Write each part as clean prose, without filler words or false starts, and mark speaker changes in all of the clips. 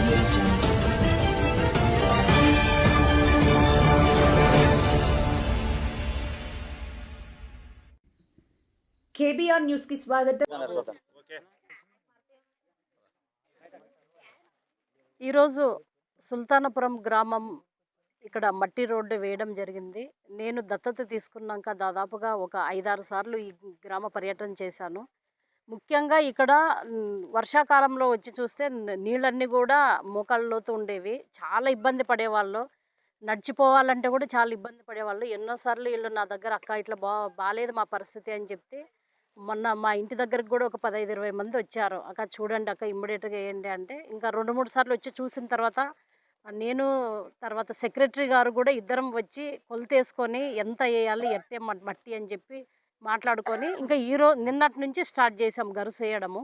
Speaker 1: audio jungle.
Speaker 2: KBR news కి స్వాగతం.
Speaker 3: ఈరోజు సుల్తానపురం గ్రామం ఇక్కడ మట్టి రోడ్డు వేయడం జరిగింది. నేను దత్తత తీసుకున్నాక దాదాపుగా ఒక 5-6 సార్లు ఈ గ్రామ పర్యటన చేశాను. ముఖ్యంగా ఇక్కడ వర్షాకాలంలో వచ్చి చూస్తే నీళ్ళన్నీ కూడా మోకాళ్ళ లోతు ఉండేవి. చాలా ఇబ్బంది పడేవాళ్ళు. నడిచిపోవాలంటే కూడా చాలా ఇబ్బంది పడేవాళ్ళు. ఎన్నోసార్లు వీళ్ళు నా దగ్గర అక్క ఇట్లా బాలేదు మా పరిస్థితి అని చెప్తే, మొన్న మా ఇంటి దగ్గరకు కూడా ఒక 15-20 మంది వచ్చారు. అక్క చూడండి అక్క ఇమ్మీడియట్గా వేయండి అంటే, ఇంకా 2-3 సార్లు వచ్చి చూసిన తర్వాత నేను తర్వాత సెక్రటరీ గారు కూడా ఇద్దరం వచ్చి కొలతేసుకొని ఎంత వేయాలి ఎట్టే మట్టి అని చెప్పి మాట్లాడుకొని ఇంకా నిన్నటి నుంచి స్టార్ట్ చేసాం గరుసు వేయడము.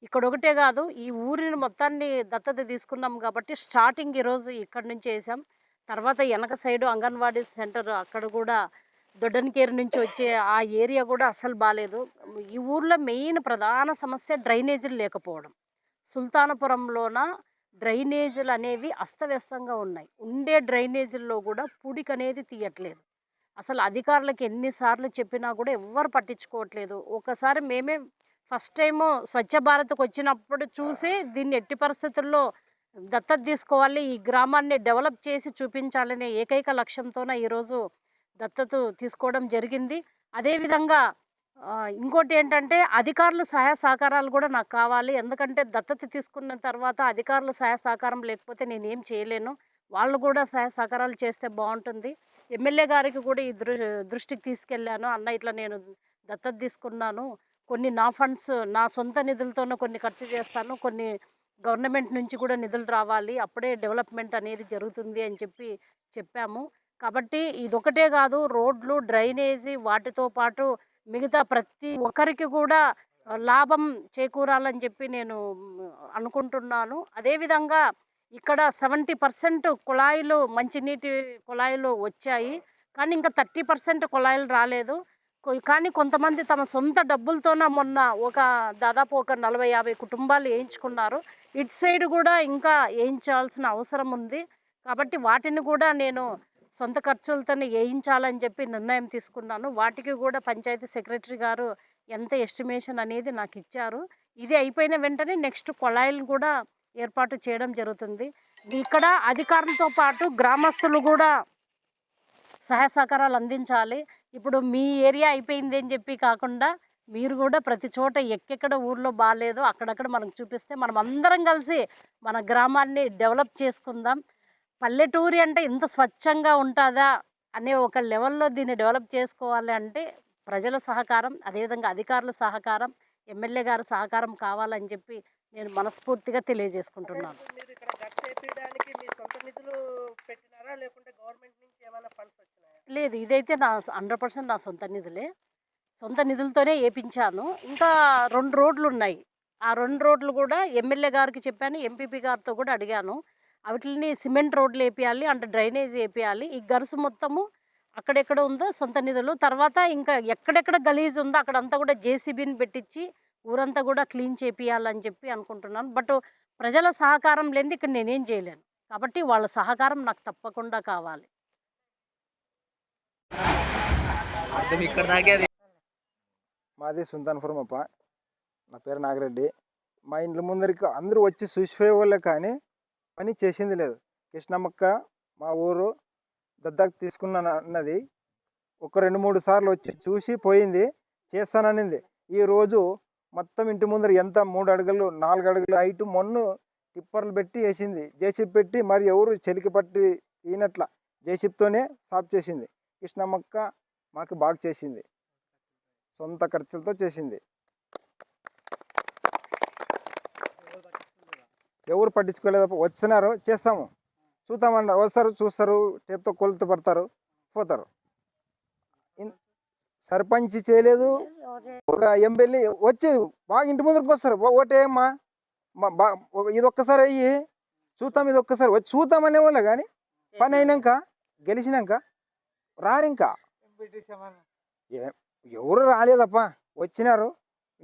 Speaker 3: ఇక్కడ ఒకటే కాదు, ఈ ఊరిని మొత్తాన్ని దత్తత తీసుకున్నాం కాబట్టి స్టార్టింగ్ ఈరోజు ఇక్కడ నుంచి వేసాం. తర్వాత వెనక సైడు అంగన్వాడీ సెంటర్ అక్కడ కూడా దొడ్డన్కేరు నుంచి వచ్చే ఆ ఏరియా కూడా అస్సలు బాగాలేదు. ఈ ఊర్లో మెయిన్ ప్రధాన సమస్య డ్రైనేజీలు లేకపోవడం. సుల్తానపురంలోన డ్రైనేజీలు అనేవి అస్తవ్యస్తంగా ఉన్నాయి. ఉండే డ్రైనేజీల్లో కూడా పుడికి అనేది తీయట్లేదు. అసలు అధికారులకు ఎన్నిసార్లు చెప్పినా కూడా ఎవ్వరు పట్టించుకోవట్లేదు. ఒకసారి మేమే ఫస్ట్ టైము స్వచ్ఛ భారత్కి వచ్చినప్పుడు చూసి దీన్ని ఎట్టి పరిస్థితుల్లో దత్తత తీసుకోవాలి, ఈ గ్రామాన్ని డెవలప్ చేసి చూపించాలనే ఏకైక లక్ష్యంతోనే ఈరోజు దత్తత తీసుకోవడం జరిగింది. అదేవిధంగా ఇంకోటి ఏంటంటే అధికారుల సహాయ సహకారాలు కూడా నాకు కావాలి. ఎందుకంటే దత్తత తీసుకున్న తర్వాత అధికారుల సహాయ సహకారం లేకపోతే నేనేం చేయలేను. వాళ్ళు కూడా సహాయ సహకారాలు చేస్తే బాగుంటుంది. ఎమ్మెల్యే గారికి కూడా ఈ దృష్టికి తీసుకెళ్ళాను. అన్న ఇట్లా నేను దత్తత తీసుకున్నాను, కొన్ని నా ఫండ్స్ నా సొంత నిధులతోనే కొన్ని ఖర్చు చేస్తాను, కొన్ని గవర్నమెంట్ నుంచి కూడా నిధులు రావాలి, అప్పుడే డెవలప్మెంట్ అనేది జరుగుతుంది అని చెప్పాము. కాబట్టి ఇదొకటే కాదు, రోడ్లు డ్రైనేజీ వాటితో పాటు మిగతా ప్రతి ఒక్కరికి కూడా లాభం చేకూరాలని చెప్పి నేను అనుకుంటున్నాను. అదేవిధంగా ఇక్కడ 70% కుళాయిలు మంచినీటి కుళాయిలు వచ్చాయి, కానీ ఇంకా 30% కుళాయిలు రాలేదు. కానీ కొంతమంది తమ సొంత డబ్బులతోన మొన్న దాదాపు ఒక 40-50 కుటుంబాలు వేయించుకున్నారు. ఇటు సైడ్ కూడా ఇంకా వేయించాల్సిన అవసరం ఉంది. కాబట్టి వాటిని కూడా నేను సొంత ఖర్చులతోనే వేయించాలని చెప్పి నిర్ణయం తీసుకున్నాను. వాటికి కూడా పంచాయతీ సెక్రటరీ గారు ఎంత ఎస్టిమేషన్ అనేది నాకు ఇచ్చారు. ఇది అయిపోయిన వెంటనే నెక్స్ట్ కుళాయిలను కూడా ఏర్పాటు చేయడం జరుగుతుంది. ఇక్కడ అధికారులతో పాటు గ్రామస్తులు కూడా సహాయ సహకారాలు అందించాలి. ఇప్పుడు మీ ఏరియా అయిపోయింది అని చెప్పి కాకుండా మీరు కూడా ప్రతి చోట ఎక్కడెక్కడ ఊర్లో బాగాలేదో అక్కడక్కడ మనకు చూపిస్తే మనం అందరం కలిసి మన గ్రామాన్ని డెవలప్ చేసుకుందాం. పల్లెటూరి అంటే ఇంత స్వచ్ఛంగా ఉంటుందా అనే ఒక లెవెల్లో దీన్ని డెవలప్ చేసుకోవాలి అంటే ప్రజల సహకారం, అదేవిధంగా అధికారుల సహకారం, ఎమ్మెల్యే గారి సహకారం కావాలని చెప్పి నేను మనస్ఫూర్తిగా తెలియజేసుకుంటున్నాను. లేదు, ఇదైతే నా 100% నా సొంత నిధులే. సొంత నిధులతోనే వేయించాను. ఇంకా 2 రోడ్లు ఉన్నాయి. ఆ 2 రోడ్లు కూడా ఎమ్మెల్యే గారికి చెప్పాను, ఎంపీపీ గారితో కూడా అడిగాను. వాటిని సిమెంట్ రోడ్లు వేపియాలి, అంటే డ్రైనేజ్ వేపియాలి. ఈ గరుసు మొత్తము అక్కడెక్కడ ఉందో సొంత నిధులు, తర్వాత ఇంకా ఎక్కడెక్కడ గలీజ్ ఉందో అక్కడంతా కూడా జేసీబీని పెట్టించి ఊరంతా కూడా క్లీన్ చేపియాలని చెప్పి అనుకుంటున్నాను. బట్ ప్రజల సహకారం లేనిది ఇక్కడ నేనేం చేయలేను. కాబట్టి వాళ్ళ సహకారం నాకు తప్పకుండా కావాలి.
Speaker 4: మాది సుల్తానపురం అప్ప, నా పేరు నాగిరెడ్డి. మా ఇంట్లో ముందరికి అందరూ వచ్చి చూసిపోయే వాళ్ళే కానీ పని చేసింది లేదు. కృష్ణమ్మక్క మా ఊరు దత్తత తీసుకున్నాను అన్నది ఒక 2-3 సార్లు వచ్చి చూసి పోయింది, చేస్తాననింది. ఈరోజు మొత్తం ఇంటి ముందర ఎంత 3 అడుగులు 4 అడుగులు హైటు మొన్ను టిప్పర్లు పెట్టి వేసింది, జేసీబీ పెట్టి. మరి ఎవరు చెలికి పట్టి ఈనట్ల జేసీబీతోనే సాఫ్ చేసింది. కృష్ణమ్మక్క మాకు బాగా చేసింది, సొంత ఖర్చులతో చేసింది. ఎవరు పట్టించుకోలేదు. వచ్చినారు చేస్తాము చూద్దామన్నారు, వస్తారు చూస్తారు, టేప్తో కొలత పడతారు పోతారు. సర్పంచ్ చేయలేదు, ఒక ఎమ్మెల్యే వచ్చి బాగా ఇంటి ముందరికి వస్తారు. ఓటేమ్మా ఇది ఒక్కసారి అయ్యి చూద్దాం, ఇది ఒక్కసారి వచ్చి చూద్దామనే వాళ్ళే కానీ పని అయినాక గెలిచినాక రారింకా. ఎవరు రాలేదప్ప, వచ్చినారు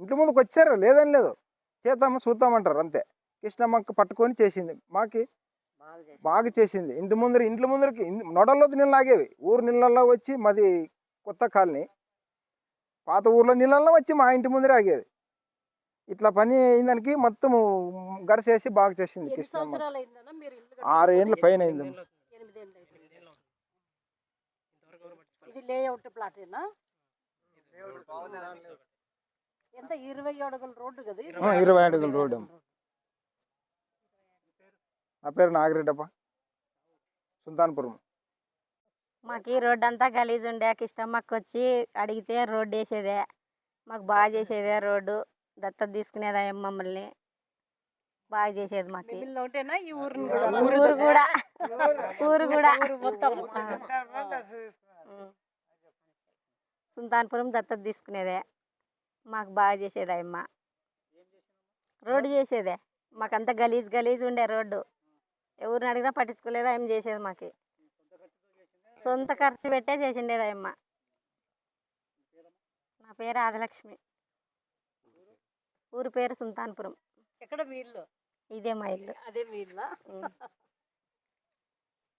Speaker 4: ఇంటి ముందుకు వచ్చారు, లేదని లేదు, చేద్దాము చూద్దామంటారు అంతే. కృష్ణమ్మక్క పట్టుకొని చేసింది. మాకి బాగా చేసింది. ఇంటి ముందరికి నొడల్లో నీళ్ళు ఆగేవి. ఊరు నీళ్ళల్లో వచ్చి మాది కొత్త కాలనీ, పాత ఊర్లో నీళ్ళల్లో వచ్చి మా ఇంటి ముందరే ఆగేది. ఇట్లా పని అయిందానికి మొత్తం గడిచేసి బాగా చేసింది
Speaker 3: ఎన్ని
Speaker 4: కృష్ణమ్మ.
Speaker 3: సంవత్సరాలు అయిందన్నా మీరు ఇల్లు
Speaker 4: 6 ఏళ్ళ పైన అయింది.
Speaker 3: 8 ఏళ్ళు అవుతుంది. ఇది లేఅవుట్ ప్లాటేనా? ఎంత 20 అడుగుల రోడ్డు కదా ఇది?
Speaker 4: 20 అడుగుల రోడ్డు. నా పేరు నాగిరెడ్డప్ప, సుల్తాన్పురం.
Speaker 1: మాకు ఈ రోడ్డు అంతా గలీజ్ ఉండే. కృష్ణమ్మకి వచ్చి అడిగితే రోడ్డు వేసేదే, మాకు బాగా చేసేదే. రోడ్డు దత్తత తీసుకునేదా మమ్మల్ని బాగా చేసేది. మాకు
Speaker 3: మిమ్మల్ని ఒకటేనా ఈ ఊరిని
Speaker 1: ఊరు కూడా
Speaker 3: మొత్తం
Speaker 1: సుల్తాన్పురం దత్తత తీసుకునేదే, మాకు బాగా చేసేది అమ్మ. రోడ్డు చేసేదే, మాకంతా గలీజ్ ఉండే రోడ్డు. ఎవరిని అడిగినా పట్టించుకోలేదా ఏం చేసేది. మాకు సొంత ఖర్చు పెట్టే చేసిండేది అమ్మ. నా పేరు ఆదిలక్ష్మి, ఊరి పేరు సుల్తాన్పురం.
Speaker 3: ఎక్కడ మీ ఇల్లు?
Speaker 1: ఇదే మా ఇల్లు.
Speaker 3: అదే మీ ఇల్లా?